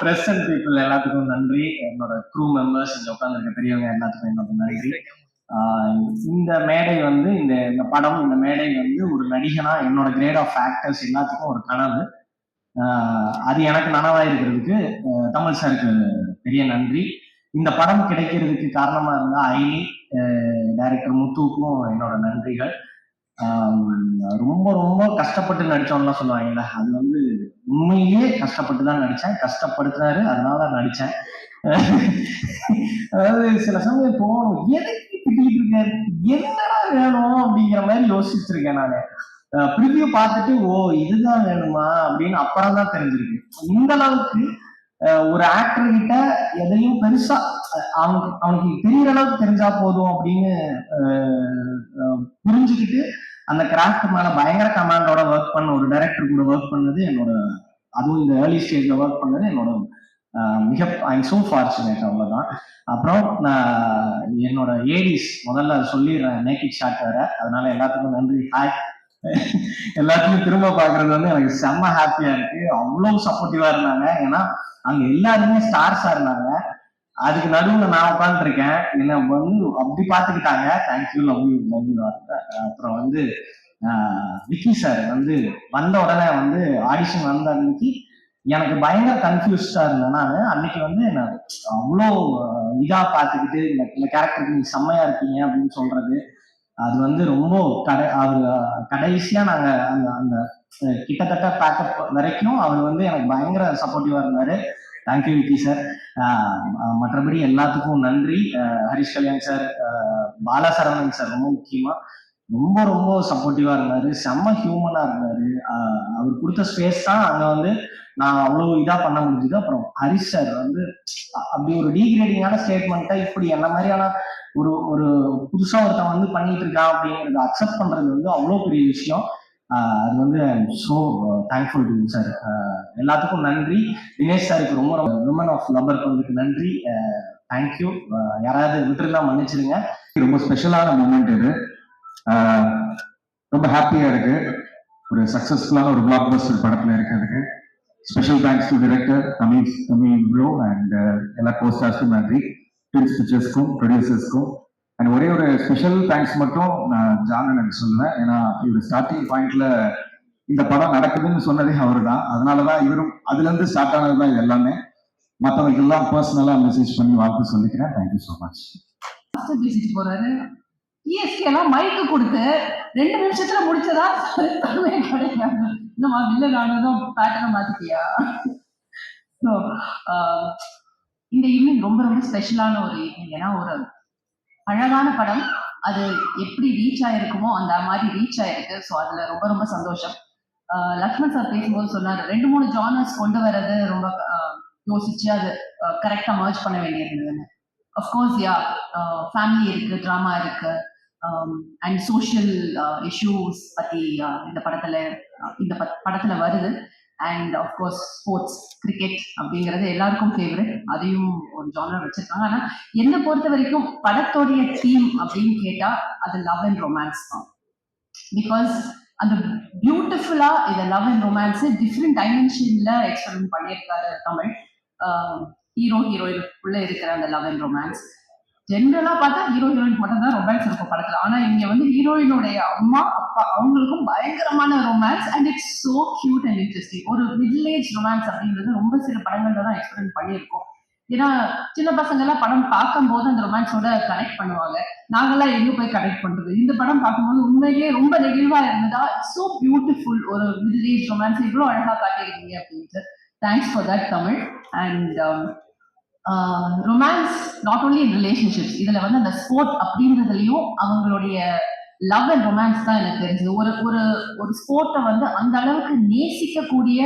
Present people எல்லாத்துக்கும் நன்றி. என்னோட க்ரூ மெம்பர்ஸ், இங்க உட்காந்துருக்க பெரியவங்க எல்லாத்துக்கும் என்னோட நன்றி. இந்த மேடை வந்து இந்த படம், இந்த மேடை வந்து ஒரு நடிகனா என்னோட கிரேட் ஆஃப் ஆக்டர்ஸ் எல்லாத்துக்கும் ஒரு கனவு. அது எனக்கு நனவாயிருக்கிறதுக்கு தமிழ் சாருக்கு பெரிய நன்றி. இந்த படம் கிடைக்கிறதுக்கு காரணமா இருந்த ஐனி, டைரக்டர் முத்துவுக்கும் என்னோட நன்றிகள். ரொம்ப ரொம்ப கஷ்டப்பட்டு நடிச்சோம்லாம் சொல்லுவாங்கல்ல, அது வந்து உண்மையிலேயே கஷ்டப்பட்டு தான் நடிச்சேன். கஷ்டப்படுத்துறாரு, அதனால நடிச்சேன். அதாவது சில சமயம் தோணும், எதுக்கு திட்டிட்டு இருக்காரு, என்னடா வேணும் அப்படிங்கிற மாதிரி யோசிச்சிருக்கேன் நானு. ப்ரிவியூ பார்த்துட்டு ஓ இதுதான் வேணுமா அப்படின்னு அப்புறம் தான் தெரிஞ்சிருக்கு. இந்த அளவுக்கு ஒரு ஆக்டர் கிட்ட எதையும் பெருசா அவனுக்கு தெரியற அளவுக்கு தெரிஞ்சா போதும் அப்படின்னு புரிஞ்சுக்கிட்டு அந்த கிராஃப்ட் மேல பயங்கர கமாண்டோட ஒர்க் பண்ண ஒரு டைரக்டர் கூட ஒர்க் பண்ணது என்னோட, அதுவும் இந்த ஏர்லி ஸ்டேஜ்ல ஒர்க் பண்ணது என்னோட மிக ஐம் சோ ஃபார்ச்சுனேட். அவ்வளவுதான். அப்புறம் என்னோட ஏடிஸ் முதல்ல சொல்லிடுறேன், நேக்கிட் ஷாட் வேற, அதனால எல்லாத்துக்கும் நன்றி. ஹாய். எல்லாத்தையும் திரும்ப பாக்குறது வந்து எனக்கு செம்ம ஹாப்பியா இருக்கு. அவ்வளவு சப்போர்ட்டிவா இருந்தாங்க. ஏன்னா அங்க எல்லாருமே ஸ்டார்ஸா இருந்தாங்க. அதுக்கு நடுவுல நான் உட்காந்துட்டு இருக்கேன், என்ன வந்து அப்படி பாத்துக்கிட்டாங்க. Thank you, love you, love you. அப்புறம் வந்து விக்கி சார் வந்து வந்த உடனே வந்து ஆடிஷன் வந்த அன்னைக்கு எனக்கு பயங்கர கன்ஃபியூஸ்டா இருந்தேன். நான் அன்னைக்கு வந்து என்ன அவ்வளோ இதா பார்த்துக்கிட்டு இந்த கேரக்டருக்கு நீங்க செம்மையா இருக்கீங்க அப்படின்னு சொல்றது, அது வந்து ரொம்ப கடைசியா நாங்க அந்த அந்த கிட்டத்தட்ட பேக்கப் வரைக்கும் அவர் வந்து எனக்கு பயங்கர சப்போர்ட்டிவா இருந்தாரு. Thank you Vicky sir. மற்றபடி எல்லாத்துக்கும் நன்றி. ஹரிஷ் கல்யாண் சார், பாலசரவணன் சார் ரொம்ப முக்கியமா ரொம்ப ரொம்ப சப்போர்ட்டிவா இருந்தாரு. செம்ம ஹியூமனா இருந்தாரு. அவர் கொடுத்த ஸ்பேஸ் தான் அங்க வந்து நான் அவ்வளவு இதா பண்ண முடிஞ்சது. அப்புறம் ஹரிஷ் சார் வந்து அப்படி ஒரு டீக்ரேடிங்கான ஸ்டேட்மெண்ட்டை இப்படி என்ன மாதிரியான ஒரு ஒரு புதுசா ஒருத்தன் வந்து பண்ணிட்டு இருக்கான் அப்படிங்கிறத அக்செப்ட் பண்றது வந்து அவ்வளோ பெரிய விஷயம். அது வந்து ஸோ தேங்க்ஃபுல் டு சார். எல்லாத்துக்கும் நன்றி. தினேஷ் சாருக்கு ரொம்ப ரொம்ப விமன் ஆஃப் லவர் பங்குக்கு நன்றி. தேங்க்யூ. யாராவது விட்டுருந்தா மன்னிச்சிருங்க. ரொம்ப ஸ்பெஷலான மூமெண்ட் இது. ரொம்ப ஹாப்பியா இருக்கு ஒரு சக்சஸ்ஃபுல்லான ஒரு பிளாக் பஸ்டர் படத்துல இருக்கிறதுக்கு. Special thanks to director Tamil bro and எல்லா கோஸ்டார்ஸ்க்கும் நன்றி, ட்வின்ஸ் பிக்சர்ஸ்க்கும் ப்ரொடியூசர்ஸ்க்கும். அண்ட் ஒரே ஒரு ஸ்பெஷல் தேங்க்ஸ் மட்டும் நான் ஜானனுக்கு சொல்லுவேன். ஏன்னா இவர் ஸ்டார்டிங் பாயிண்ட்ல இந்த படம் நடக்குதுன்னு சொன்னதே அவரு தான். அதனாலதான் இவரும் அதுல இருந்து ஸ்டார்ட் ஆனதுதான் இது எல்லாமே. மற்றவங்களுக்கு எல்லாம் பர்சனலா மெசேஜ் பண்ணி வாழ்த்து சொல்லிக்கிறேன். Thank you so much. போறாரு டிஎஸ்கே எல்லாம் மைக்கு கொடுத்து 2 நிமிஷத்துல முடிச்சதா கிடையாது. நம்ம வில்லன் ஆனதும் பேட்டர்னை மாத்திட்டியா? ஸோ இந்த ஈவினிங் ரொம்ப ரொம்ப ஸ்பெஷலான ஒரு ஈவினிங். ஏன்னா ஒரு அழகான படம், அது எப்படி ரீச் ஆயிருக்குமோ அந்த மாதிரி ரீச் ஆயிருக்கு. ஸோ அதுல ரொம்ப ரொம்ப சந்தோஷம். லக்ஷ்மண் சார் பேசும்போது சொன்னார் 2-3 ஜானர்ஸ் கொண்டு வர்றது ரொம்ப யோசிச்சு அது கரெக்டா மர்ஜ் பண்ண வேண்டியிருந்ததுன்னு. அஃப்கோர்ஸ் யா, ஃபேமிலி இருக்கு, ட்ராமா இருக்கு, அண்ட் சோஷியல் இஷ்யூஸ் பத்தி இந்த படத்துல வருது. அண்ட் அஃப்கோர்ஸ் ஸ்போர்ட்ஸ், கிரிக்கெட் அப்படிங்கிறது எல்லாருக்கும் ஃபேவரட், அதையும் ஒரு ஜானர் வச்சிருக்காங்க. ஆனா என்னை பொறுத்த வரைக்கும் படத்தோடைய தீம் அப்படின்னு கேட்டா அது லவ் அண்ட் ரொமான்ஸ் தான். பிகாஸ் அந்த பியூட்டிஃபுல்லா இதை லவ் அண்ட் ரொமான்ஸ் டிஃப்ரெண்ட் டைமென்ஷன்ல எக்ஸ்பெரிமெண்ட் பண்ணியிருக்காரு தமிழ். ஹீரோ ஹீரோயினுக்குள்ள இருக்கிற அந்த லவ் அண்ட் ரொமான்ஸ். ஜென்ரலா பார்த்தா ஹீரோ ஹீரோயின் மட்டும் தான் ரொமான்ஸ் இருக்கும் படத்துல. ஆனா இங்க வந்து ஹீரோயினுடைய அம்மா அப்பா அவங்களுக்கும் பயங்கரமான romance. And it's so cute and interesting. ஒரு மிடில் ஏஜ் ரொமான்ஸ் அப்படிங்கிறது ரொம்ப சில படங்கள்ல தான் எக்ஸ்பெரிமெண்ட் பண்ணியிருக்கோம். ஏன்னா சின்ன பசங்க எல்லாம் படம் பார்க்கும் போது அந்த ரொமான்ஸோட கனெக்ட் பண்ணுவாங்க. நாங்கெல்லாம் எங்க போய் கனெக்ட் பண்றது? இந்த படம் பார்க்கும்போது உண்மையிலேயே ரொம்ப நெகிழ்வா இருந்ததா. So beautiful. ஒரு மிடில் ஏஜ் ரொமான்ஸ் இவ்வளவு அழகா காட்டியிருக்கீங்க அப்படின்ட்டு thanks for that Tamil. And romance not only in relationships, இதுல வந்து அந்த ஸ்போர்ட் அப்படின்றதுலயும் அவங்களுடைய லவ் அண்ட் ரொமான்ஸ் தான் எனக்கு தெரிஞ்சது. ஒரு ஒரு ஒரு ஸ்போர்ட்டை வந்து அந்த அளவுக்கு நேசிக்கக்கூடிய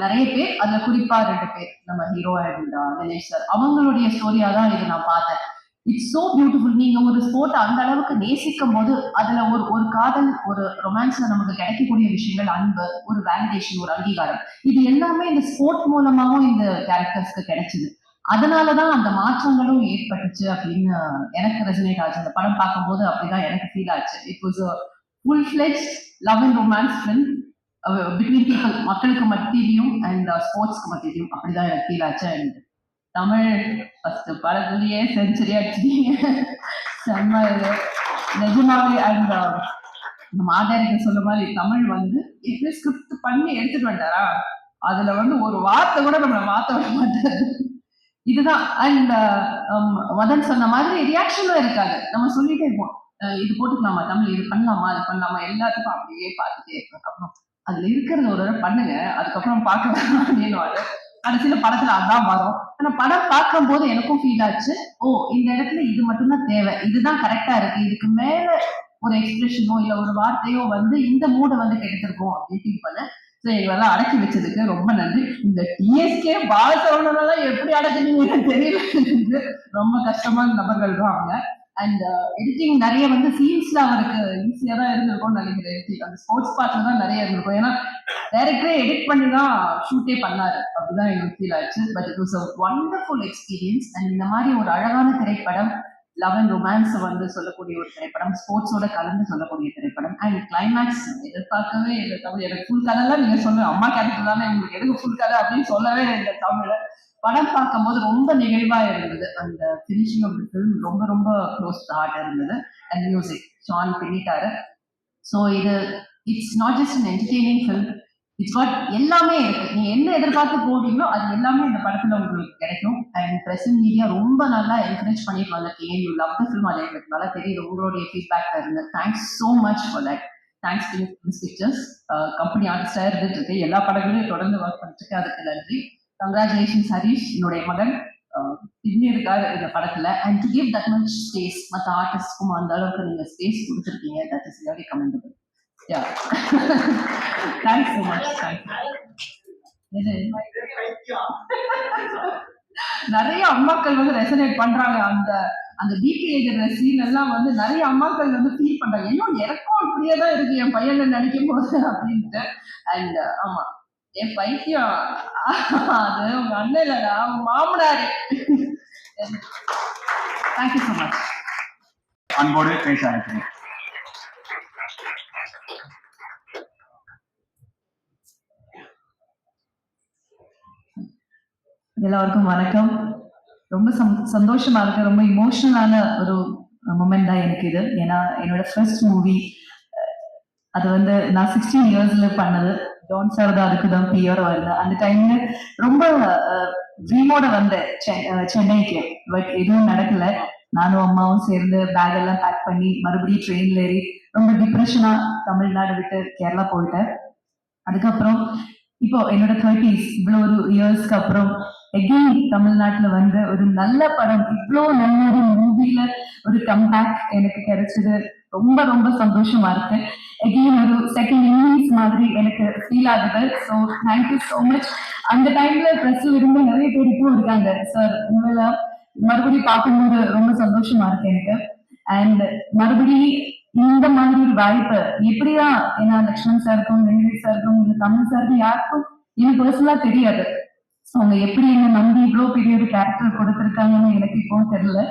நிறைய பேர், அதுல குறிப்பா 2 பேர், நம்ம ஹீரோ அண்ட் தினேஷ் சார், அவங்களுடைய ஸ்டோரியா தான் இது நான் பார்த்தேன். It's so beautiful. நீங்க ஒரு ஸ்போர்ட் அந்த அளவுக்கு நேசிக்கும் போது அதுல ஒரு காதல், ஒரு ரொமான்ஸ்ல நமக்கு கிடைக்கக்கூடிய விஷயங்கள், அன்பு, ஒரு வேலிடேஷன், ஒரு அங்கீகாரம், இது எல்லாமே இந்த ஸ்போர்ட் மூலமாவும் இந்த கேரக்டர்ஸ்க்கு கிடைச்சது. அதனாலதான் அந்த மாற்றங்களும் ஏற்பட்டுச்சு அப்படின்னு எனக்கு ரெசனேட் ஆச்சு. அந்த படம் பார்க்கும்போது அப்படிதான் எனக்கு ஃபீல் ஆச்சு. It was a full-fledged love and romance film between people, மக்களுக்கு மத்தியிலையும் அண்ட் ஸ்போர்ட்ஸ்க்கு மத்தியிலையும் அப்படிதான் எனக்கு ஃபீல் ஆச்சு. அண்ட் தமிழ் ஃபர்ஸ்ட் படத்துலயே செஞ்சுரி அடிச்சிட்டீங்க. செம்ம இது நிஜமாவே. அண்ட் நம்ம ஆதாரிக்க சொல்ல மாதிரி தமிழ் வந்து எப்படி ஸ்கிரிப்ட் பண்ணி எடுத்துட்டு வந்தாரா, அதுல வந்து ஒரு வார்த்தை கூட நம்மளை மாத்த விட மாட்டாரு. இதுதான். அண்ட் மதன் சொன்ன மாதிரி ரியாக்ஷனும் இருக்காது. நம்ம சொல்லிட்டே இருப்போம், இது போட்டுக்கலாமா தமிழ், இது பண்ணலாமா, அது பண்ணலாமா, எல்லாத்துக்கும் அப்படியே பார்த்துட்டே இருக்கோம். அப்புறம் அதுல இருக்கிறது ஒரு தடவை பண்ணுங்க, அதுக்கப்புறம் பார்க்க வேணாம் அப்படின்னு கடைசியில படத்துல அதான் வரும். ஆனா படம் பார்க்கும் போது எனக்கும் ஃபீல் ஆச்சு, ஓ இந்த இடத்துல இது மட்டும்தான் தேவை, இதுதான் கரெக்டா இருக்கு, இதுக்கு மேல ஒரு எக்ஸ்பிரஷனோ இல்ல ஒரு வார்த்தையோ வந்து இந்த மூடை வந்து கெடுத்திருக்கோம் அப்படின்னு ஃபீல் பண்ணேன். ஸோ எங்களெல்லாம் அடக்கி வச்சதுக்கு ரொம்ப நன்றி. இந்த டிஎஸ்கே பாலசரவணனெல்லாம் எப்படி அடக்குனீங்க எனக்கு தெரியல. ரொம்ப கஷ்டமான நபர்கள் தான் அவங்க. அண்ட் எடிட்டிங் நிறைய வந்து சீன்ஸ்ல அவருக்கு ஈஸியா தான் இருந்திருக்கும்னு நினைக்கிறேன். எடிட்டிங் அந்த ஸ்போர்ட்ஸ் பார்ட்ல தான் நிறைய இருந்திருக்கும். ஏன்னா டைரக்டரே எடிட் பண்ணி தான் ஷூட்டே பண்ணாரு. அப்படிதான் எனக்கு ஃபீல் ஆச்சு. But it was a wonderful experience. And இந்த மாதிரி ஒரு அழகான திரைப்படம், லவ் அண்ட் ரொமான்ஸ் வந்து சொல்லக்கூடிய ஒரு திரைப்படம், ஸ்போர்ட்ஸோட கலந்து சொல்லக்கூடிய திரைப்படம். அண்ட் கிளைமேக்ஸ் எதிர்பார்க்கவே இல்லை தமிழ். எனக்கு ஃபுல் கதைலாம் நீங்க சொல்லுங்க, அம்மா கேரக்டர் தானே உங்களுக்கு எதுக்கு ஃபுல் கதை அப்படின்னு சொல்லவே இல்லை தமிழ. படம் பார்க்கும்போது ரொம்ப நெகிழ்வா இருந்தது. அந்த ஃபினிஷிங் ஆஃப் தி ஃபிலிம் ரொம்ப ரொம்ப க்ளோஸ் டு ஹார்ட் இருந்தது. அண்ட் மியூசிக் ஷான் பின்னிட்டாரு. ஸோ இது it's not just an entertaining film, it's what எல்லாமே இருக்கு. நீங்க என்ன எதிர்பார்த்து போவீங்களோ அது எல்லாமே இந்த படத்துல உங்களுக்கு கிடைக்கும். அண்ட் பிரசன்ட் மீடியா ரொம்ப நல்லா என்கரேஜ் பண்ணிட்டு வந்திருக்கீங்க. You love the film. அது எனக்கு நல்லா தெரியுது உங்களுடைய ஃபீட்பேக் இருந்து. Thanks so much for that. Thanks to pictures company ஆர்டிஸ்டா இருந்துட்டு இருக்கு, எல்லா படங்களையும் தொடர்ந்து ஒர்க் பண்ணிட்டு இருக்கு, அதுக்கு நன்றி. கங்க்ராச்சுலேஷன்ஸ் ஹரிஷ், என்னுடைய மகன் இன்னும் இருக்காரு இந்த படத்துல. And to give that much space மற்ற ஆர்டிஸ்ட்க்கும் அந்த அளவுக்கு நீங்க ஸ்பேஸ் கொடுத்துருக்கீங்க, that is very commendable. Yeah. Thanks so much. நிறைய அம்மாக்கள் வந்து ரெசனேட் பண்றாங்க. அந்த அந்த டிபி எழுதுற சீன் எல்லாம் வந்து நிறைய அம்மாக்கள் வந்து ஃபீல் பண்றாங்க, இன்னும் எனக்கும் அப்படியே தான் இருக்கு என் பையனை நினைக்கும் போது அப்படின்ட்டு. அண்ட் ஆமா, என் பைத்தியம் அது உங்க அண்ணன் இல்லடா, உங்க மாமனாரு. Thank you so much. அன்போடு பேச அழைக்கிறேன். எல்லாருக்கும் வணக்கம். ரொம்ப சந்தோஷமா இருக்கு. ரொம்ப இமோஷனலான ஒரு மூமெண்ட் தான் எனக்கு இது. ஏன்னா என்னோட ஃபர்ஸ்ட் மூவி அது வந்து நான் 16 இயர்ஸ்ல பண்ணது. ஜான் சார் தான் அதுக்கு தான் பியர் வருது. அந்த டைம்ல ரொம்ப ட்ரீமோட வந்தேன் சென்னைக்கு. பட் எதுவும் நடக்கல. நானும் அம்மாவும் சேர்ந்து பேக் எல்லாம் பேக் பண்ணி மறுபடியும் ட்ரெயின்ல ஏறி ரொம்ப டிப்ரெஷனா தமிழ்நாடு விட்டு கேரளா போயிட்டேன். அதுக்கப்புறம் இப்போ என்னோட 30s இவ்வளோ ஒரு இயர்ஸ்க்கு அப்புறம் எகெயின் தமிழ்நாட்டுல வந்து ஒரு நல்ல படம், இவ்வளோ நல்ல ஒரு மூவில ஒரு கம்பேக் எனக்கு கிடைச்சது. ரொம்ப ரொம்ப சந்தோஷமா இருக்கு. எகெயின் ஒரு செகண்ட் இன்னிங்ஸ் மாதிரி எனக்கு ஃபீல் ஆகுது. So thank you so much. அந்த டைம்ல ப்ரெஸ்ல இருந்து நிறைய பேர் இப்போ இருக்காங்க. சார் உங்களை மறுபடியும் பார்க்கும்போது ரொம்ப சந்தோஷமா இருக்கு எனக்கு. அண்ட் மறுபடியும் இந்த மாதிரி ஒரு வாய்ப்பு எப்படிதான், ஏன்னா லக்ஷ்மண் சாருக்கும் வெங்கடேஷ் சாருக்கும் இந்த தமிழ் சாருக்கும் யாருக்கும் எனக்கு பர்சனலா தெரியாது. ஸோ அவங்க எப்படி என்ன நம்பி இவ்வளோ பெரிய ஒரு கேரக்டர் கொடுத்துருக்காங்கன்னு எனக்கு இப்போ தெரியல.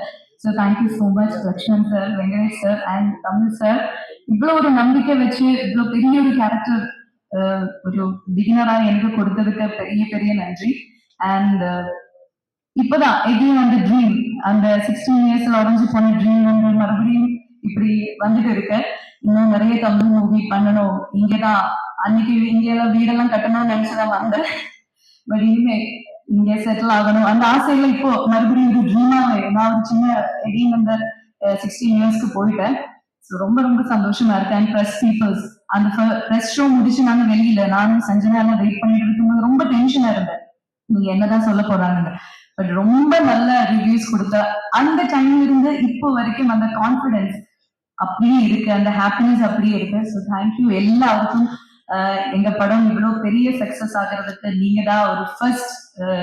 So thank you so much Lakshman sir, Venkatesh sir and Tamil sir. இவ்வளோ ஒரு நம்பிக்கை வச்சு இவ்வளோ பெரிய ஒரு கேரக்டர் ஒரு பிகினரா எனக்கு கொடுத்ததுக்கு பெரிய பெரிய நன்றி. அண்ட் இப்பதான் எகைன் அந்த ட்ரீம், அந்த 16 இயர்ஸ்ல உடஞ்சு போன ட்ரீம் வந்து மறுபடியும் இப்படி வந்துட்டு இருக்கு. இன்னும் நிறைய தமிழ் மூவி பண்ணணும். இங்கதான் அன்னைக்கு இங்கெல்லாம் வீடெல்லாம் கட்டணும்னு நினைச்சுதான் வந்தேன். பட் இனிமே இங்க செட்டில் ஆகணும் அந்த ஆசையில இப்போ மறுபடியும் ஒரு ட்ரீமா நான் ஒரு சின்ன எகைன் அந்த 16 இயர்ஸ்க்கு போயிட்டேன். ஸோ ரொம்ப ரொம்ப சந்தோஷமா இருக்கேன். அண்ட் ப்ரெஸ் பீப்புள்ஸ் அந்த ப்ரெஸ் ஷோ முடிச்சு நாங்க வெளியில நானும் சஞ்சனா எல்லாம் வெயிட் பண்ணிட்டு இருக்கும்போது ரொம்ப டென்ஷனா இருந்தேன், நீங்க என்னதான் சொல்ல போறாங்கன்னு. பட் ரொம்ப நல்ல ரிவ்யூஸ் கொடுத்தா அந்த டைம்ல இருந்து இப்போ வரைக்கும் அந்த கான்பிடன்ஸ் அப்படியே இருக்கு, அந்த ஹாப்பினஸ் அப்படியே இருக்கு. ஸோ தேங்க்யூ எல்லாருக்கும். எங்க படம் இவ்வளவு பெரிய சக்சஸ் ஆகிறதுக்கு நீங்க தான் ஒரு first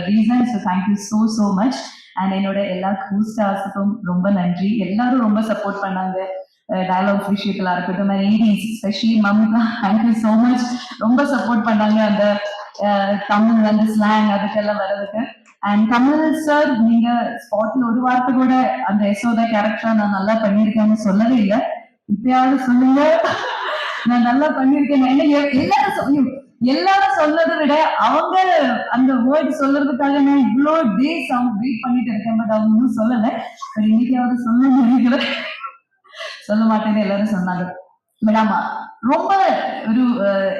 reason. So thank you so so much. And என்னோட எல்லா கூ ஸ்டார்ஸுக்கும் ரொம்ப நன்றி. எல்லாரும் ரொம்ப சப்போர்ட் பண்ணாங்க. டயலாக்ஸ் விஷயத்துல இருக்கட்டும், லேடிஸ் ஸ்பெஷலி மம்மிகா தேங்க்யூ ஸோ மச். ரொம்ப சப்போர்ட் பண்ணாங்க அந்த தமிழ் அந்த ஸ்லாங் அதுக்கெல்லாம் வர்றதுக்கு. அண்ட் தமிழ் சார் நீங்க ஸ்பாட்ல ஒரு வார்த்தை கூட அந்த யசோதா கேரக்டரா நான் நல்லா பண்ணியிருக்கேன்னு சொல்லவே இல்லை. இப்பயாவது சொல்லுங்க நான் நல்லா பண்ணியிருக்கேன். என்ன எல்லாரும் எல்லாரும் சொல்றதை விட அவங்க அந்த வேர்ட் சொல்றதுக்காக நான் இவ்வளோ டேஸ் அவங்க வெயிட் பண்ணிட்டு இருக்கேன். பட் அவங்க இன்னும் சொல்லலை. பட் இன்னைக்காவது சொல்ல நினைக்கிறேன். சொல்ல மாட்டேன்னு எல்லாரும் சொன்னாங்க. பட் ஆமா, ரொம்ப ஒரு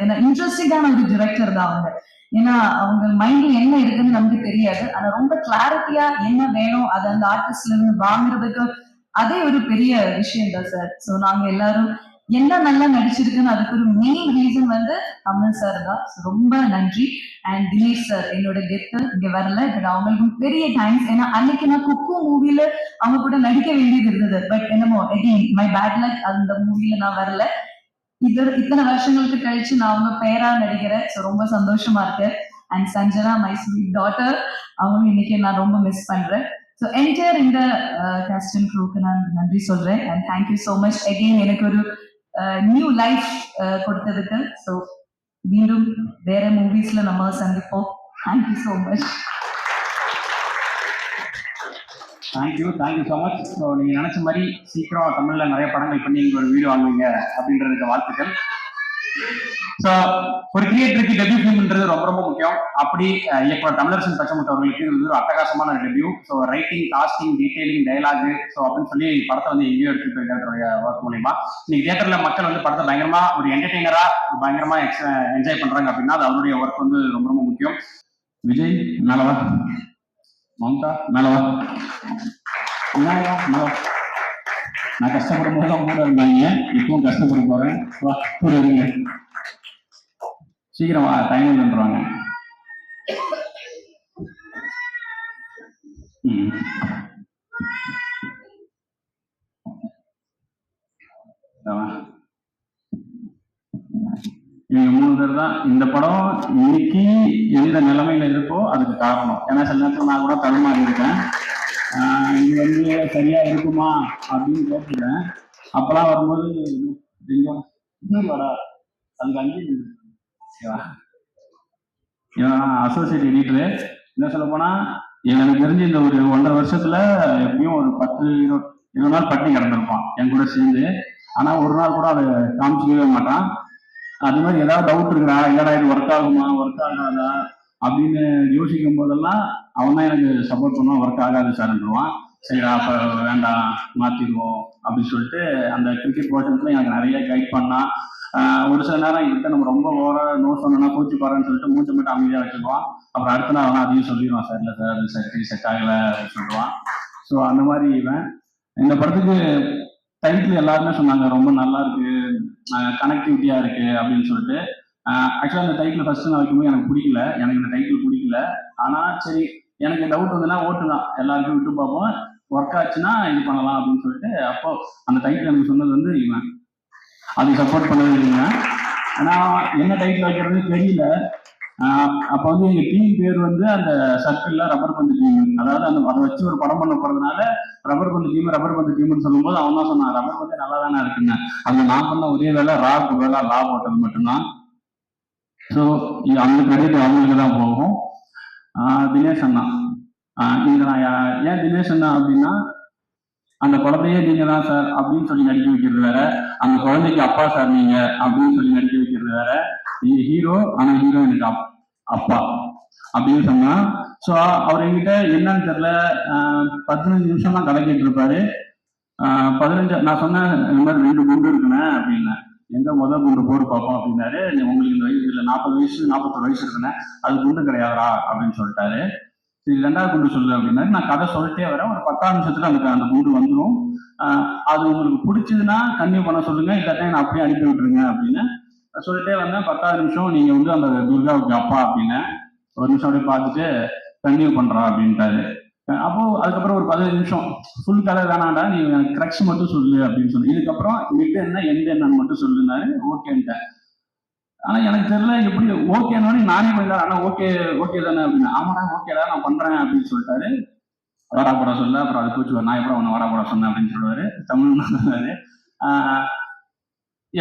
என்ன இன்ட்ரெஸ்டிங்கான ஒரு டிரெக்டர் தான் அவங்க. ஏன்னா அவங்க மைண்ட்ல என்ன இருக்குன்னு நமக்கு தெரியாது. ஆனா ரொம்ப கிளாரிட்டியா என்ன வேணும் அதை அந்த ஆர்டிஸ்ட்ல இருந்து வாங்குறதுக்கு அதே ஒரு பெரிய விஷயம் தான் சார். ஸோ நாங்க எல்லாரும் என்ன நல்லா நடிச்சிருக்குன்னு அதுக்கு ஒரு மெயின் ரீசன் வந்து கமல் சார் தான். So ரொம்ப நன்றி. அண்ட் தினேஷ் சார் என்னோட கெத்து இங்க வரல. பட் அவங்களுக்கும் பெரிய தேங்க்ஸ். ஏன்னா அன்னைக்கு நான் குக்கு மூவில அவங்க கூட நடிக்க வேண்டியது இருந்தது. பட் என்னமோ அகெயின் மை பேட் லக், அந்த மூவில நான் வரல. இத்தனை வருஷங்களுக்கு கழிச்சு நான் அவங்க பேரா நடிக்கிறேன். ஸோ ரொம்ப சந்தோஷமா இருக்கு. And Sanjana my sweet daughter, அவங்களும் இன்னைக்கு நான் ரொம்ப மிஸ் பண்றேன். ஸோ என்டையர் இந்த கேஸ்ட் அண்ட் க்ரூக்கு நான் நன்றி சொல்றேன். And thank you so much again எனக்கு ஒரு நியூ லைஃப் கொடுத்ததுக்கு. ஸோ மீண்டும் வேற மூவிஸ்ல நம்ம சந்திப்போம். Thank you so much. Thank you so much. So நீங்க நினைச்ச மாதிரி சீக்கிரம் தமிழ்ல நிறைய படங்கள் பண்ணி இங்க ஒரு வீடியோ வாங்குவீங்க அப்படின்றதுக்கு வாழ்த்துக்கள். ஸோ ஒரு கிரியேட்டருக்கு டெபியூ ஃபிலிம்ன்றது ரொம்ப ரொம்ப முக்கியம். அப்படி இயக்குனர் தமிழரசன் பச்சமுத்து அவர்களுக்கு இது ஒரு அட்டகாசமான debut. So writing, casting, detailing, dialogue so அப்படின்னு சொல்லி படத்தை வந்து எங்கேயோ எடுத்துட்டு போயிருக்காருடைய ஒர்க் மூலியமா இன்னைக்கு தியேட்டர்ல மக்கள் வந்து படத்தை பயங்கரமா ஒரு என்டர்டெய்னரா பயங்கரமா என்ஜாய் பண்றாங்க அப்படின்னா அது அவருடைய ஒர்க் வந்து ரொம்ப ரொம்ப முக்கியம். விஜய் மேலவா, மம்தா மேலவா, மேலவா. நான் கஷ்டப்படும் போது கூட இருந்தாங்க, இப்பவும் கஷ்டப்பட போறேன். கூட இருங்க, சீக்கிரமா டைம் இல்லைன்றாங்க. இவங்க 3 பேர் தான் இந்த படம் இன்னைக்கு எந்த நிலைமையில இருக்கோ அதுக்கு காரணம். ஏன்னா சில நேரத்தில் நான் கூட தடுமாறி இருக்கேன், இது வந்து சரியா இருக்குமா அப்படின்னு கேட்டுக்கிறேன். அப்பெல்லாம் வரும்போது இன்னொரு வாடா அதுக்கு 5 அசோசியேட் எடிட்டரு. என்ன சொல்ல போனா எனக்கு தெரிஞ்சு இந்த ஒரு 1.5 வருஷத்துல எப்படியும் ஒரு 10-20 நாள் பட்டினி கிடந்திருப்பான் என் கூட சேர்ந்து. ஆனா ஒரு நாள் கூட அதை காமிச்சிக்கவே மாட்டான். அது மாதிரி ஏதாவது டவுட் இருக்கிறா, இல்லடா இது ஒர்க் ஆகுமா ஒர்க் ஆகாதா அப்படின்னு யோசிக்கும் போதெல்லாம் அவன் தான் எனக்கு சப்போர்ட் பண்ணுவான். ஒர்க் ஆகாது சார்ன்றுவான். சரிடா அப்ப வேண்டாம் மாத்திடுவோம் அப்படின்னு சொல்லிட்டு அந்த கிரிக்கெட் போர்ஷன்ஸ்ல எனக்கு நிறைய கைட் பண்ணான். ஒரு சில நேரம் இவர்கிட்ட நம்ம ரொம்ப ஓவரா நோ சொன்னா கோச்சு பாருன்னு சொல்லிட்டு மூச்சு மட்டும் அமைதியா வச்சுக்குவான். அப்புறம் அடுத்த நாள் அவன் அதையும் சொல்லிடுவான், சார் இல்லை சார் அது சரி செட் ஆகல அப்படின்னு சொல்லுவான். ஸோ அந்த மாதிரி இவன் இந்த படத்துக்கு டைட்டில் எல்லாருமே சொன்னாங்க ரொம்ப நல்லா இருக்கு, கனெக்டிவிட்டியா இருக்கு அப்படின்னு சொல்லிட்டு. ஆக்சுவலா அந்த டைட்டில் ஃபர்ஸ்ட் நான் வைக்கும்போது எனக்கு பிடிக்கல, எனக்கு இந்த டைட்டில் பிடிக்கல. ஆனா சரி எனக்கு டவுட் வந்துன்னா ஓட்டு தான் எல்லாருக்கும் விட்டு பார்ப்போம், ஒர்க் ஆச்சுன்னா இது பண்ணலாம் அப்படின்னு சொல்லிட்டு அப்போ அந்த டைட்டில் எனக்கு சொன்னது வந்து இவன், அதுக்கு சப்போர்ட் பண்ணது இல்லைங்க. ஆனா என்ன டைட்டில் வைக்கிறதுன்னு தெரியல. அப்போ வந்து எங்க டீம் பேர் வந்து அந்த சர்க்கிள்ல ரப்பர் பந்து டீம், அதாவது அந்த அதை வச்சு ஒரு படம் பண்ண போறதுனால ரப்பர் பந்து டீம்னு சொல்லும்போது அவன் தான் சொன்னான் ரப்பர் பந்து நல்லா தானே இருக்குன்னு. அது நான் பண்ண ஒரே வேலை லா போட்டது மட்டும்தான். ஸோ அந்த கிரெடிட் அவங்களுக்கு தான் போகும். தினேஷ் அண்ணா, இங்க நான் ஏன் தினேஷ் அண்ணா அப்படின்னா அந்த குழந்தையே நீங்க தான் சார் அப்படின்னு சொல்லி நடிக்க வைக்கிறது வேற, அந்த குழந்தைக்கு அப்பா சார் நீங்க அப்படின்னு சொல்லி நடிக்க வைக்கிறது வேற. நீங்க ஹீரோ, ஆனா ஹீரோ எனக்கு அப்பா அப்படின்னு சொன்னா. ஸோ அவர் என்கிட்ட என்னன்னு தெரியல 15 நிமிஷம் தான் கலக்கிட்டு இருப்பாரு. 15 நான் சொன்னேன் இந்த மாதிரி 2 குண்டு இருக்குண்ணே அப்படின்னேன். எங்க முதல் குண்டு போடு பார்ப்போம் அப்படின்னாரு. உங்களுக்கு இந்த வயசு இல்லை 40 வயசு 41 வயசு இருக்குண்ணே, அது குண்டு கிடையாதுரா அப்படின்னு சொல்லிட்டாரு. சரி 2வது குண்டு சொல்லு அப்படின்னாரு. நான் கதை சொல்லிட்டே வரேன், ஒரு 10 நிமிஷத்துல அந்த குண்டு வந்துடும். அது உங்களுக்கு பிடிச்சதுன்னா கன்டினியூ பண்ண சொல்லுங்க, இல்லாட்டா நான் அப்படியே அனுப்பி விட்டுருங்க அப்படின்னு சொல்லிட்டே வந்தேன். 10வது நிமிஷம் நீங்க வந்து அந்த துர்காவுக்கு அப்பா அப்படின்னு ஒரு நிமிஷம் அப்படியே பார்த்துட்டு கன்டினியூ பண்றா அப்படின்ட்டாரு. அப்போ அதுக்கப்புறம் ஒரு 15 நிமிஷம் ஃபுல் கதை வேணாண்டா, நீ எனக்கு கிரக்ஸ் மட்டும் சொல்லு அப்படின்னு சொல்லி, இதுக்கப்புறம் மிட் என்ன எந்த என்னன்னு மட்டும் சொல்லுனாரு. ஓகேன்ட்டேன். ஆனா எனக்கு தெரியல எப்படி ஓகேன்னு நானே போயிருந்தேன். ஆனா ஓகே தானே அப்படின்னு. ஆமாடா ஓகேடா நான் பண்றேன் அப்படின்னு சொல்லிட்டாரு. வாடாப்படா சொல்ல, அப்புறம் அது கூச்சு நான் எப்படா உன்னை வாடாப்படா சொன்னேன் அப்படின்னு சொல்லுவாரு. தமிழ் சொன்னாரு.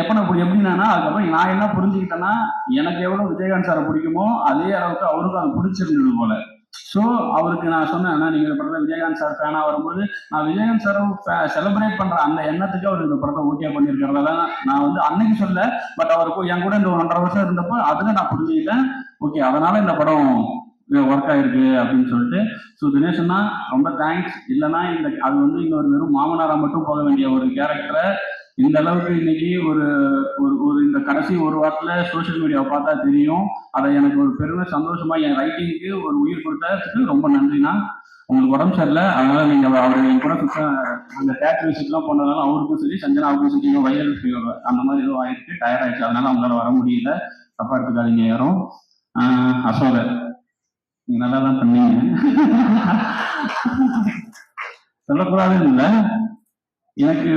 எப்படின்னா அதுக்கப்புறம் நான் என்ன புரிஞ்சுக்கிட்டேன்னா எனக்கு எவ்வளவு விஜயகாந்த் சாரை பிடிக்குமோ அதே அளவுக்கு அவருக்கும் அது பிடிச்சிருந்தது போல. ஸோ அவருக்கு நான் சொன்னேன், நீங்க இந்த படத்தில் விஜயகாந்த் சார் ஃபேனா வரும்போது நான் விஜயகாந்த் சாரும் செலிப்ரேட் பண்ற அந்த எண்ணத்துக்கு அவர் இந்த படத்தை ஓகே பண்ணியிருக்கிறதால நான் வந்து அன்னைக்கு சொல்ல, பட் அவருக்கு என் கூட இந்த 1.5 வருஷம் இருந்தப்போ அதுல நான் புரிஞ்சுக்கிட்டேன். ஓகே, அதனால இந்த படம் ஒர்க் ஆயிருக்கு அப்படின்னு சொல்லிட்டு. ஸோ தினேஷ்னா ரொம்ப தேங்க்ஸ். இல்லைன்னா இந்த அது வந்து இன்னொரு வெறும் மாமனாரா மட்டும் போக வேண்டிய ஒரு கேரக்டரை இந்த அளவுக்கு இன்னைக்கு ஒரு ஒரு இந்த கடைசி ஒரு வாரத்தில் சோஷியல் மீடியாவை பார்த்தா தெரியும். அதை எனக்கு ஒரு பெருமை சந்தோஷமா என் ரைட்டிங்க்கு ஒரு உயிர் கொடுத்ததுக்கு ரொம்ப நன்றிண்ணா. உங்களுக்கு உடம்பு சரியில்லை, அதனால நீங்க அவர் என் கூட சுத்த அந்த தேட்டர் விசிட்லாம் போனதால அவருக்கும் சரி சஞ்சனாவுக்கும் சரி வைரல் ஃபீவர் அந்த மாதிரி ஏதோ ஆயிடுச்சு, டயர் ஆயிடுச்சு, அதனால அவங்களால வர முடியல. தப்பா எடுத்துக்காதீங்க யாரும். அசோகர், நீங்க நல்லா தான் பண்ணீங்க. சொல்லக்கூடாதுன்னு இல்லை, எனக்கு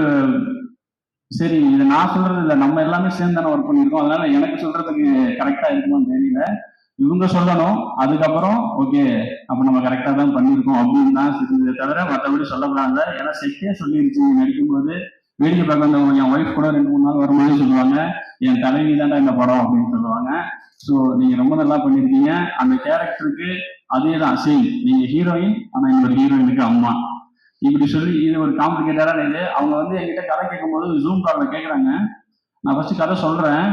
சரி இதை நான் சொல்றது இல்லை, நம்ம எல்லாமே சேர்ந்து தானே ஒர்க் பண்ணியிருக்கோம், அதனால எனக்கு சொல்றதுக்கு கரெக்டா இருக்குமான்னு தெரியல. இவங்க சொல்லணும், அதுக்கப்புறம் ஓகே அப்ப நம்ம கரெக்டா தான் பண்ணியிருக்கோம் அப்படின்னு தான் தெரிஞ்சதை தவிர மற்றபடி சொல்லக்கூடாது. ஏன்னா செட்டே சொல்லிருச்சு நடிக்கும்போது. வேடிக்கை பார்க்க வந்தவங்க என் ஒய்ஃப் கூட 2-3 நாள் வரும்போது சொல்லுவாங்க, என் தலைவி தாண்டா இந்த படம் அப்படின்னு சொல்லுவாங்க. ஸோ நீங்க ரொம்ப நல்லா பண்ணியிருக்கீங்க. அந்த கேரக்டருக்கு அதே தான் சேம், நீங்க ஹீரோயின் ஆனா இன்னொரு ஹீரோயினுக்கு அம்மா, இப்படி சொல்லி இது ஒரு காம்ப்ளிகேட்டடான இது. அவங்க வந்து என்கிட்ட கதை கேட்கும்போது ஜூம் காலில் கேட்குறாங்க. நான் ஃபர்ஸ்ட் கதை சொல்றேன்.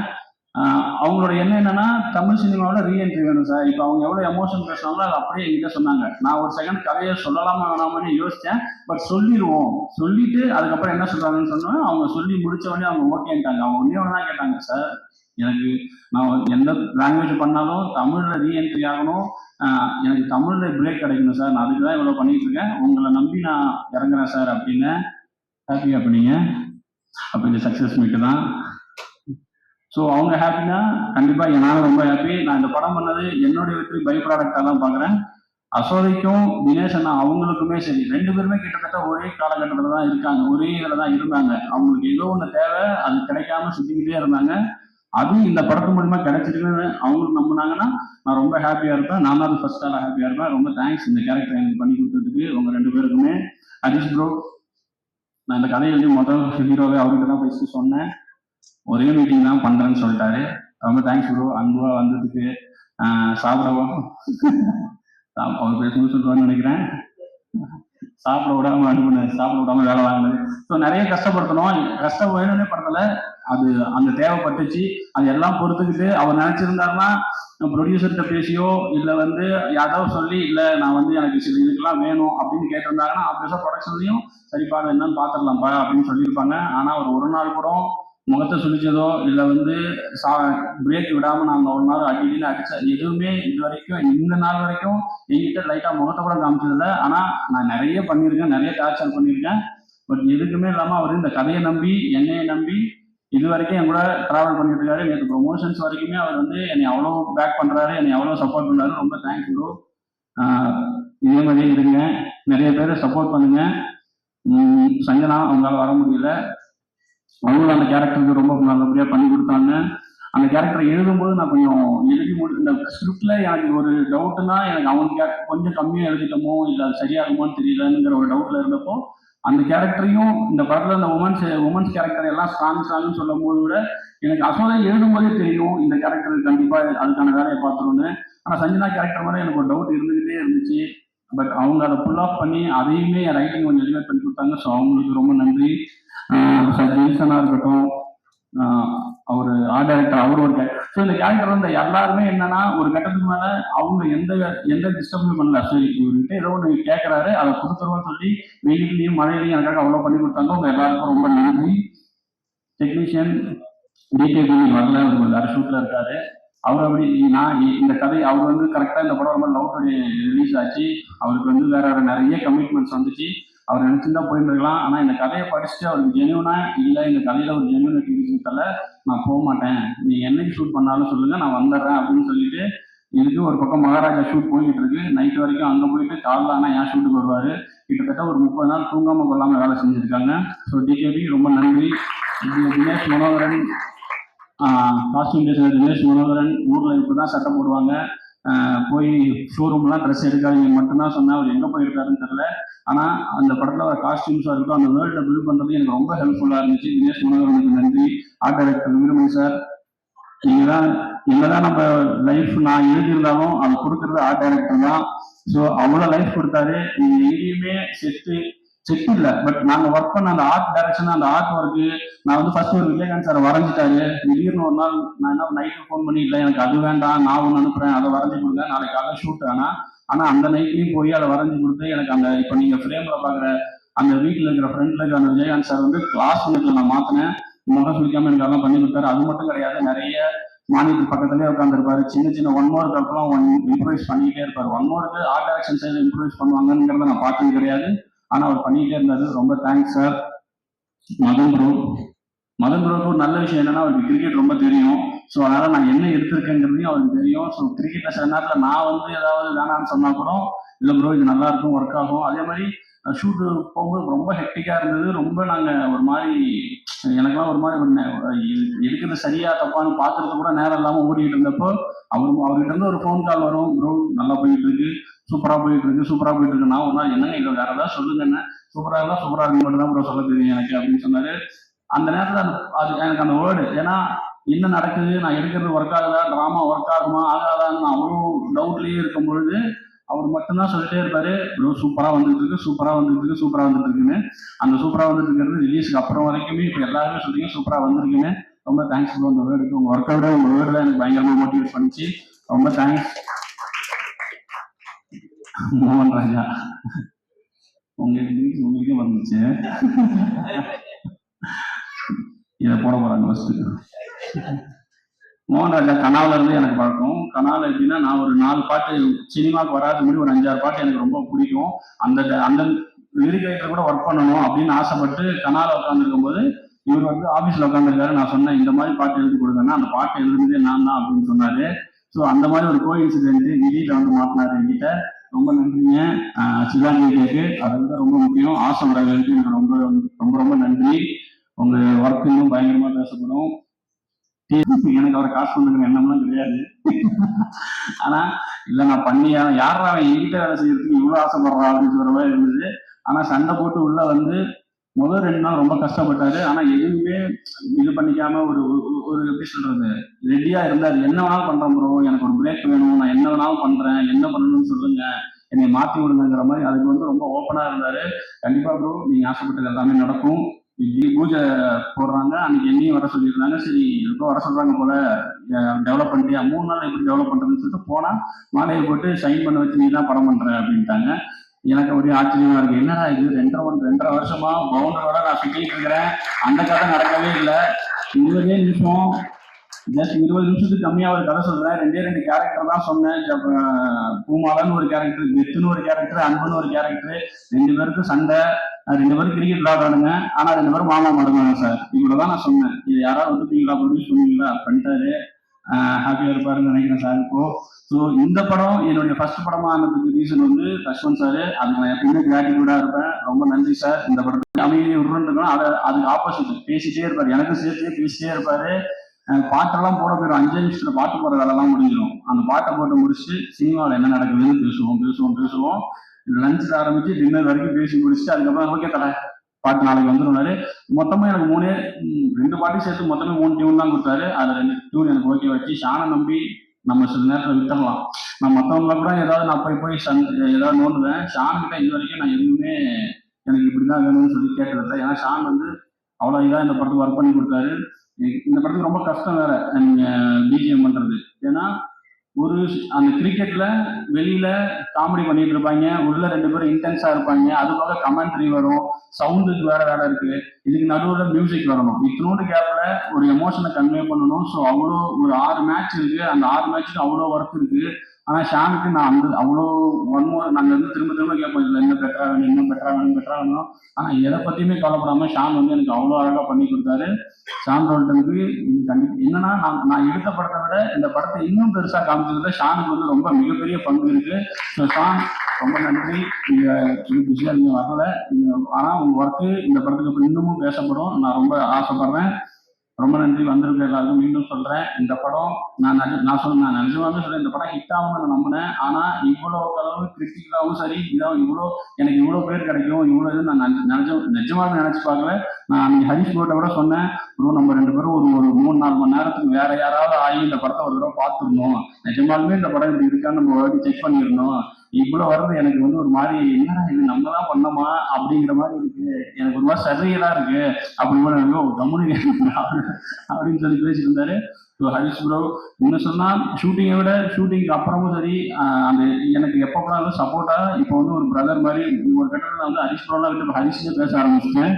அவங்களோட எண்ணம் என்னன்னா தமிழ் சினிமாவில் ரீஎன்ட்ரி வேணும் சார். இப்போ அவங்க எவ்வளோ எமோஷன் பேசுவாங்களோ அதை அப்படியே என்கிட்ட சொன்னாங்க. நான் ஒரு செகண்ட் கதையை சொல்லலாமா வேணாமனு யோசித்தேன். பட் சொல்லிடுவோம், சொல்லிட்டு அதுக்கப்புறம் என்ன சொல்றாங்கன்னு சொன்னோம். அவங்க சொல்லி முடிச்ச உடனே அவங்க ஓகேன்ட்டாங்க. அவங்க ஒன்றே ஒன்று தான் கேட்டாங்க, சார் எனக்கு நான் எந்த லாங்குவேஜ் பண்ணாலும் தமிழில் ரீஎன்ட்ரி ஆகணும், எனக்கு தமிழில் பிரேக் கிடைக்கணும் சார், நான் அதுக்கு தான் இவ்வளோ பண்ணிட்டு இருக்கேன், உங்களை நம்பி நான் இறங்குறேன் சார் அப்படின்னு. ஹாப்பியா பண்ணீங்க. அப்போ இந்த சக்ஸஸ் மீட்டு தான். ஸோ அவங்க ஹாப்பினா கண்டிப்பாக என்னால் ரொம்ப ஹாப்பி. நான் இந்த படம் பண்ணது என்னுடைய வெற்றி பை ப்ராடக்டாக தான் பார்க்குறேன். அசோதைக்கும் தினேஷ் அண்ணா அவங்களுக்குமே சரி, 2 பேருமே கிட்டத்தட்ட ஒரே காலகட்டத்தில் தான் இருக்காங்க, ஒரே இதில் தான் இருந்தாங்க. அவங்களுக்கு ஏதோ ஒன்று தேவை, அது கிடைக்காம சுற்றிக்கிட்டே இருந்தாங்க. அதுவும் இந்த படத்து மூலமா கிடைச்சிருக்குன்னு அவங்களுக்கு நம்பினாங்கன்னா நான் ரொம்ப ஹாப்பியாக இருப்பேன். நான் தான் ஃபர்ஸ்ட் ஆளாக ஹாப்பியாக இருப்பேன். ரொம்ப தேங்க்ஸ் இந்த கேரக்டர் எனக்கு பண்ணி கொடுத்ததுக்கு உங்க 2 பேருக்குமே. ஹரிஷ் ப்ரோ, நான் இந்த கதையை எழுதி முதல் ஹீரோவே அவர்கிட்ட தான் பேசி சொன்னேன். ஒரே மீட்டிங் தான் பண்றேன்னு சொல்லிட்டாரு. ரொம்ப தேங்க்ஸ் ப்ரோ, அன்பா வந்ததுக்கு. சாப்பிடவும் அவர் பேசணும்னு சொல்லுவான்னு நினைக்கிறேன். சாப்பிட விடாம அனுப்புனேன், சாப்பிட விடாம வேலை வாங்கினது. ஸோ நிறைய கஷ்டப்படுத்தணும், கஷ்டம் வேணும்னே படத்துல அது அந்த தேவைப்பட்டுச்சு. அது எல்லாம் பொறுத்துக்கிட்டு அவர் நினைச்சிருந்தாருன்னா ப்ரொடியூசர்கிட்ட பேசியோ இல்லை வந்து யாராவது சொல்லி இல்லை நான் வந்து எனக்கு சில இதுக்கெல்லாம் வேணும் அப்படின்னு கேட்டிருந்தாங்கன்னா அப்படியே ப்ரொடக்ஷன்லையும் சரிப்பா என்னன்னு பார்த்துடலாம்ப்பா அப்படின்னு சொல்லியிருப்பாங்க. ஆனால் அவர் ஒரு நாள் கூட முகத்தை சுழிச்சதோ இல்லை வந்து பிரேக் விடாமல் நாங்கள் ஒரு நாள் அடிக்கடின்னு அடிச்ச எதுவுமே இது வரைக்கும் இந்த நாள் வரைக்கும் எங்கிட்ட லைட்டாக முகத்தை கூட காமிச்சதில்லை. ஆனால் நான் நிறைய பண்ணியிருக்கேன், நிறைய டார்ச்சர் பண்ணியிருக்கேன். பட் எதுக்குமே இல்லாமல் அவர் இந்த கதையை நம்பி என்னையை நம்பி இது வரைக்கும் என் கூட ட்ராவல் பண்ணிட்டு இருக்காரு. நேற்று ப்ரொமோஷன்ஸ் வரைக்குமே அவர் வந்து என்னை அவ்வளோ பேக் பண்ணுறாரு, என்னை அவ்வளோ சப்போர்ட் பண்ணுறாரு. ரொம்ப தேங்க்ஸ் ப்ரோ. இதே மாதிரியே இருங்க, நிறைய பேர் சப்போர்ட் பண்ணுங்க. சஞ்சனா அவங்களால வர முடியல, அவங்களும் அந்த கேரக்டருக்கு ரொம்ப நல்லபடியாக பண்ணி கொடுத்தாங்க. அந்த கேரக்டரை எழுதும்போது நான் கொஞ்சம் எழுதி இந்த ஸ்கிரிப்ட்ல எனக்கு ஒரு டவுட்னா எனக்கு அவங்களுக்கு கொஞ்சம் கம்மியாக எழுதிட்டோமோ இல்லை அது சரியாகுமோன்னு தெரியலங்கிற ஒரு டவுட்ல இருந்தப்போ அந்த கேரக்டரையும் இந்த படத்துல இந்த உமன்ஸ் கேரக்டர் எல்லாம் ஸ்ட்ராங்னு சொல்லும் போது கூட எனக்கு அசோதை எழுதும்போதே தெரியும் இந்த கேரக்டருக்கு கண்டிப்பா அதுக்கான வேலையை பார்த்துருன்னு. ஆனால் சஞ்சனா கேரக்டர் மேலே எனக்கு ஒரு டவுட் இருந்துகிட்டே இருந்துச்சு. பட் அவங்க அதை ஃபுல் ஆஃப் பண்ணி அதையுமே என் ரைட்டிங் கொஞ்சம் எலிவேட் பண்ணி கொடுத்தாங்க. ஸோ அவங்களுக்கு ரொம்ப நன்றி. ஜெயிசனா இருக்கட்டும், அவர் ஆர்ட் டைரக்டர், அவர் ஒரு ஸோ இந்த கேரக்டர் வந்து எல்லாருமே என்னன்னா ஒரு கட்டத்துக்கு மேல அவங்க எந்த டிஸ்டர்பும் பண்ணல. சரி இவர்கிட்ட ஏதோ ஒன்று கேட்கறாரு அதை கொடுத்துருவோம்னு சொல்லி வெயிலையும் மழையிலையும் எனக்காக அவ்வளோ பண்ணி கொடுத்தாங்க. உங்க எல்லாருக்கும் ரொம்ப நன்றி. டெக்னீஷியன் டிகேபி வரல, அவர் வேற ஷூட்ல இருக்காரு. அவர் அப்படி நான் இந்த கதை அவர் வந்து கரெக்டா இந்த படம் ரொம்ப லவ் பண்ணி ரிலீஸ் ஆச்சு. அவருக்கு வந்து வேற நிறைய கமிட்மெண்ட்ஸ் வந்துச்சு. அவர் நினைச்சிருந்தா போயிருந்துருக்கலாம். ஆனா இந்த கதையை படிச்சுட்டு அவருக்கு ஜெனியூனா இல்லை இந்த கதையில ஒரு ஜெனியூனிட்டி இருக்கிறதால நான் போக மாட்டேன், நீ என்னைக்கு ஷூட் பண்ணாலும் சொல்லுங்க நான் வந்துடுறேன் அப்படின்னு சொல்லிட்டு இதுக்கு ஒரு பக்கம் மகாராஜா ஷூட் போய்கிட்டு இருக்கு. நைட் வரைக்கும் அங்கே போயிட்டு காலைல ஆனால் என் ஷூட்டுக்கு வருவாரு. கிட்டத்தட்ட ஒரு 30 நாள் தூங்காம கொள்ளாம வேலை செஞ்சிருக்காங்க. ஸோ டிகேபி ரொம்ப நன்றி. தினேஷ் மனோகரன், காஸ்டியூம் டிசைனர் தினேஷ் மனோகரன் ஊர்ல இப்பதான் சட்டை போடுவாங்க, போய் ஷோரூம்லாம் ட்ரெஸ் எடுக்காதீங்க மட்டும்தான் சொன்னேன். அவர் எங்கே போயிருக்காருன்னு தெரியல. ஆனால் அந்த படத்தில் வர காஸ்டியூம்ஸாக இருக்கும், அந்த வேர்ல்டை பில்ட் பண்ணுறது எனக்கு ரொம்ப ஹெல்ப்ஃபுல்லாக இருந்துச்சு. தினேஷ் மனோகரனுக்கு நன்றி. ஆர்ட் டைரக்டர் வீரமணி சார், நீங்கள் தான் என்னதான் நம்ம லைஃப் நான் எழுதியிருந்தாலும் அது கொடுக்கறது ஆர்ட் டைரக்டர் தான். ஸோ அவ்வளோ லைஃப் கொடுத்தாரு. நீங்க எங்கேயுமே செட்டு இல்லை, பட் நாங்கள் ஒர்க் பண்ண அந்த ஆர்ட் டைரக்ஷன், அந்த ஆர்ட் ஒர்க்கு, நான் வந்து ஃபர்ஸ்ட் ஒரு விஜயகாந்த் சார் வரைஞ்சிட்டாரு. திடீர்னு ஒரு நாள் நான் என்ன நைட்டு ஃபோன் பண்ணி, இல்லை எனக்கு அது வேண்டாம், நான் ஒன்று அனுப்புறேன், அதை வரைஞ்சி கொடுங்க, நாளைக்கு அதை ஷூட். ஆனால் அந்த நைட்லையும் போய் அதை வரைஞ்சி கொடுத்து எனக்கு அந்த இப்போ நீங்கள் ஃப்ரேமில் பார்க்குற அந்த வீட்டில் இருக்கிற ஃப்ரெண்ட்ல இருக்கிற அந்த விஜயகாந்த் சார் வந்து கிளாஸ் ஒன்றுக்கு நான் மாற்றினேன். முகம் சுழிக்காம எனக்கு அதெல்லாம் பண்ணி கொடுத்தாரு. அது மட்டும் கிடையாது, நிறைய மானிட்டர் பக்கத்துலேயே உட்காந்துருப்பாரு. சின்ன சின்ன ஒன் மோருக்கு அப்புறம் இம்ப்ரூவைஸ் பண்ணிக்கிட்டே இருப்பார். ஒன் மோருக்கு ஆர்ட் டைரக்ஷன் சைடில் இம்ப்ரூவைஸ் பண்ணுவாங்கிறத நான் பார்த்தது கிடையாது. ஆனால் அவர் பண்ணிக்கிட்டே இருந்தாரு. ரொம்ப தேங்க்ஸ் சார். மதன் ப்ரோக்கு ஒரு நல்ல விஷயம் என்னன்னா, அவருக்கு கிரிக்கெட் ரொம்ப தெரியும். ஸோ அதனால நான் என்ன எடுத்திருக்கேங்கிறதையும் அவருக்கு தெரியும். ஸோ கிரிக்கெட்ல சில நேரத்தில் நான் வந்து ஏதாவது வேணான்னு சொன்னா கூட, இல்லை ப்ரோ இது நல்லா இருக்கும், ஒர்க் ஆகும். அதே மாதிரி ஷூட்டு போகும்போது ரொம்ப ஹெக்டிக்காக இருந்தது. ரொம்ப நாங்கள் ஒரு மாதிரி, எனக்கெல்லாம் ஒரு மாதிரி இருக்கிறது சரியா தப்பான்னு பார்க்கறது கூட நேரம் இல்லாமல் ஓடிட்டு இருந்தப்போ அவர்கிட்ட இருந்து ஒரு ஃபோன் கால் வரும், ப்ரோ நல்லா போயிட்டு இருக்கு, சூப்பராக போயிட்டு இருக்கு. நான் ஒரு நாள் என்னங்க இல்லை வேற ஏதாவது சொல்லுங்கன்னு, சூப்பராக இருக்கு மட்டும் தான் ப்ரோ சொல்ல தெரியும் எனக்கு அப்படின்னு சொன்னாரு. அந்த நேரத்தில் அது எனக்கு அந்த வேர்டு, ஏன்னா என்ன நடக்குது, நான் எடுக்கிறது ஒர்க் ஆகுதா, ட்ராமா ஒர்க் ஆகுமா ஆகாதான்னு நான் அவ்வளோ டவுட்லேயே இருக்கும் பொழுது அவர் மட்டும்தான் சொல்லிட்டே இருப்பாரு, ப்ரோ சூப்பராக வந்துட்டு இருக்குன்னு. அந்த சூப்பராக வந்துட்டு இருக்கிறது ரிலீஸ்க்கு அப்புறம் வரைக்குமே இப்போ எல்லாருமே சொல்றீங்க சூப்பராக வந்திருக்குன்னு. ரொம்ப தேங்க்ஸ் ப்ரோ. அந்த வேர்டுக்கு உங்கள் ஒர்க்கை விட உங்கள் வேர்டு தான் எனக்கு பயங்கரமாக மோட்டிவேட் பண்ணிச்சு. ரொம்ப தேங்க்ஸ். மோகன் ராஜா உங்களுக்கே வந்துச்சு. இதை போட போறாங்க ஃபர்ஸ்ட். மோகன் ராஜா கனால இருந்து எனக்கு பழக்கம். கனால எப்படின்னா, நான் ஒரு 4 பாட்டு சினிமாவுக்கு வராது முன்னாடி ஒரு 5-6 பாட்டு எனக்கு ரொம்ப பிடிக்கும். அந்த லிரிக் ரைட்டர் கூட ஒர்க் பண்ணணும் அப்படின்னு ஆசைப்பட்டு கனால உட்காந்துருக்கும் போது இவர் வந்து ஆபீஸ்ல உட்காந்துருக்காரு. நான் சொன்னேன் இந்த மாதிரி பாட்டு எழுதி கொடுங்கன்னா, அந்த பாட்டு எழுதுனதே நான் தான் அப்படின்னு சொன்னாரு. ஸோ அந்த மாதிரி ஒரு கோஇன்சிடென்ட் வெளியில வந்து மாட்டினாரு என்கிட்ட. ரொம்ப நன்றிங்க. சிவாஜிக்கு அதை விட ரொம்ப முக்கியம் ஆசைப்படுறவங்களுக்கு எனக்கு ரொம்ப ரொம்ப ரொம்ப நன்றி. உங்க ஒர்க் இன்னும் பயங்கரமா பேசப்படும். எனக்கு அவரை காசு பண்ணுங்கிற எண்ணம்லாம் கிடையாது. ஆனா இல்ல நான் பண்ணி யாரா அவன் என்கிட்ட வேலை செய்யறதுக்கு இவ்வளவு ஆசைப்படுறான் அப்படின்னு சொல்ற மாதிரி இருந்தது. ஆனா சண்டை போட்டு உள்ள வந்து முதல் 2 நாள் ரொம்ப கஷ்டப்பட்டாரு. ஆனா எதுவுமே இது பண்ணிக்காம ஒரு எப்படி சொல்றது, ரெடியா இருந்தாரு. என்ன வேணாலும் பண்றேன் ப்ரோ, எனக்கு ஒரு பிரேக் வேணும், நான் என்ன வேணாலும் பண்றேன், என்ன பண்ணணும்னு சொல்லுங்க, என்னை மாத்தி விடுங்கிற மாதிரி அதுக்கு வந்து ரொம்ப ஓப்பனா இருந்தாரு. கண்டிப்பா ப்ரோ நீங்க ஆசைப்பட்டது எல்லாமே நடக்கும். இப்படி பூஜை போடுறாங்க, அன்னைக்கு என்னையும் வர சொல்லியிருந்தாங்க. சரி எப்போ வர சொல்றாங்க போல, டெவலப் பண்ணிட்டியா, 3 நாள் எப்படி டெவலப் பண்றதுன்னு சொல்லிட்டு போனா மாலையை போட்டு சைன் பண்ண வச்சு நீ தான் படம் பண்ற அப்படின்ட்டாங்க. எனக்கு ஒரே ஆச்சரியமா இருக்கு, என்னடா இது 2.5 வருஷமா பவுண்டரோட நான் சுத்திட்டு இருக்கிறேன், அந்த கதை நடக்கவே இல்லை. 20 நிமிஷம் ஜஸ்ட் 20 நிமிஷத்துக்கு கம்மியா ஒரு கதை சொல்றேன். 2 கேரக்டர் தான் சொன்னேன். பூமாலன்னு ஒரு கேரக்டர், கெத்துன்னு ஒரு கேரக்டர், அன்புன்னு ஒரு கேரக்டர். 2 பேருக்கும் சண்டை, 2 பேரும் கிரிக்கெட் விளையாடுறானுங்க. ஆனா 2 பேரும் மாமா மடங்காங்க சார். இவ்வளவுதான் நான் சொன்னேன். இது யாராவது வந்துட்டீங்களா, ப்ரொடியூஸ் பண்ணுவீங்களா பண்ணிட்டாரு. ஹாப்பியா இருப்பாருன்னு நினைக்கிறேன் சார். இப்போ ஸோ இந்த படம் என்னுடைய ஃபர்ஸ்ட் படமா ஆனதுக்கு ரீசன் வந்து தஷ்வந்த் சார். அதுக்கு நான் எப்பயுமே கிராட்டிடியூடா இருப்பேன். ரொம்ப நன்றி சார். இந்த படத்துக்கு அமைதியை விடுறோம், அதுக்கு ஆப்போசிட் பேசிட்டே இருப்பாரு, எனக்கு சேர்த்து பேசிட்டே இருப்பாரு. பாட்டெல்லாம் போட போயிடும், 5 நிமிஷத்துல பாட்டு போடுற வேலைலாம் முடிஞ்சிடும். அந்த பாட்டை போட்டு முடிச்சுட்டு சினிமாவில் என்ன நடக்குதுன்னு பேசுவோம். லஞ்ச் ஆரம்பிச்சு டின்னர் வரைக்கும் பேசி முடிச்சுட்டு அதுக்கப்புறம் ஓகே தலை பாட்டு நாளைக்கு வந்துருவாரு. மொத்தமா எனக்கு 2 பாட்டையும் சேர்த்து மொத்தமே 3 டியூன் தான் கொடுத்தாரு. அதுல 2 டியூன் எனக்கு ஓகே வச்சு ஷானை நம்பி நம்ம சில நேரத்தில் விட்டுறலாம். நான் மற்றவங்கள கூட ஏதாவது நான் போய் ஏதாவது நோண்டுவேன். ஷான் கிட்ட இது வரைக்கும் நான் எதுவுமே எனக்கு இப்படிதான் வேணும்னு சொல்லி கேட்டதில்லை. ஏன்னா ஷான் வந்து அவ்வளோ இதாக இந்த படத்துக்கு ஒர்க் பண்ணி கொடுத்தாரு. இந்த படத்துக்கு ரொம்ப கஷ்டம் வேற நீங்க பிஜிஎம் பண்றது. ஏன்னா அந்த கிரிக்கெட்ல வெளியில காமெடி பண்ணிட்டு இருப்பாங்க, உள்ள 2 பேரும் இன்டென்ஸா இருப்பாங்க, அது போக கமெண்ட்ரி வரும், சவுண்டுக்கு வேற வேலை இருக்கு, இதுக்கு நடுவில் மியூசிக் வரணும். இத்தனோடு கேப்ல ஒரு எமோஷனை கன்வே பண்ணணும். ஸோ அவ்வளோ ஒரு 6 மேட்ச் இருக்கு. அந்த 6 மேட்ச்சுக்கு அவ்வளோ ஒர்க் இருக்கு. ஆனா ஷானுக்கு நான் அவ்வளோ நாங்க வந்து திரும்ப கேட்போம், இதுல இன்னும் பெட்டரா வேணும். ஆனா எதை பத்தியுமே கவலைப்படாம ஷான் வந்து எனக்கு அவ்வளோ அழகா பண்ணி கொடுத்தாரு. ஷான் ரோல்டனுக்கு என்னன்னா, நான் எடுத்த படத்தை விட இந்த படத்தை இன்னும் பெருசா காமிச்சதுல ஷானுக்கு வந்து ரொம்ப மிகப்பெரிய பங்கு இருக்கு. ஸோ ஷான் ரொம்ப நன்றி. நீங்க பிஸியா நீங்க வரல, ஆனா உங்க ஒர்க்கு இந்த படத்துக்கு இன்னமும் பேசப்படும். நான் ரொம்ப ஆசைப்படுறேன். ரொம்ப நன்றி வந்திருக்க எல்லாருக்கும். மீண்டும் சொல்றேன், இந்த படம் நான் நிஜமாவே சொல்றேன், இந்த படம் ஹிட் ஆகும்னு நான் நம்பினேன். ஆனா இவ்வளவு அளவு கிரிட்டிக்கலாவும் சரி, எனக்கு இவ்வளவு பேர் கிடைக்கும், இவ்வளவு இது நான் நிஜமாவே நினைச்சு பார்க்கல. நான் அன்னைக்கு ஹரிஷ் ப்ரோட்ட கூட சொன்னேன், ப்ரோ நம்ம 2 பேரும் ஒரு ஒரு 3-4 மணி நேரத்துக்கு வேற யாராவது ஆகி இந்த படத்தை ஒரு தடவை பார்த்துடணும், நிஜமாலுமே இந்த படம் இப்படி இருக்கான்னு நம்ம ஒரு செக் பண்ணிடணும், இவ்வளவு வர்றது எனக்கு வந்து ஒரு மாதிரி என்னடா இது நம்ம தான் பண்ணோமா அப்படிங்கிற மாதிரி இருக்கு, எனக்கு ஒரு மாதிரி சர்வையலா இருக்கு அப்படின்னு கம்முனு அப்படின்னு சொல்லி பேசிட்டு இருந்தாரு. ஸோ ஹரிஷ் ப்ரோ இன்னும் சொன்னா ஷூட்டிங்கை விட ஷூட்டிங்க்கு அப்புறமும் சரி அந்த எனக்கு எப்பப்படாலும் சப்போர்ட்டா இப்போ வந்து ஒரு பிரதர் மாதிரி ஒரு கட்டத்தில் வந்து ஹரிஷ் ப்ரோலாம் விட்டு ஹரிஷ்னே பேச ஆரம்பிச்சிட்டேன்.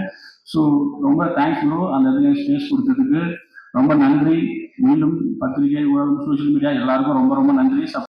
ஸோ ரொம்ப தேங்க்ஸ் ப்ரோ அந்த இதுல ஸ்பேஸ் கொடுத்ததுக்கு ரொம்ப நன்றி. மீண்டும் பத்திரிகை, ஊடகம், சோஷியல் மீடியா எல்லாருக்கும் ரொம்ப ரொம்ப நன்றி.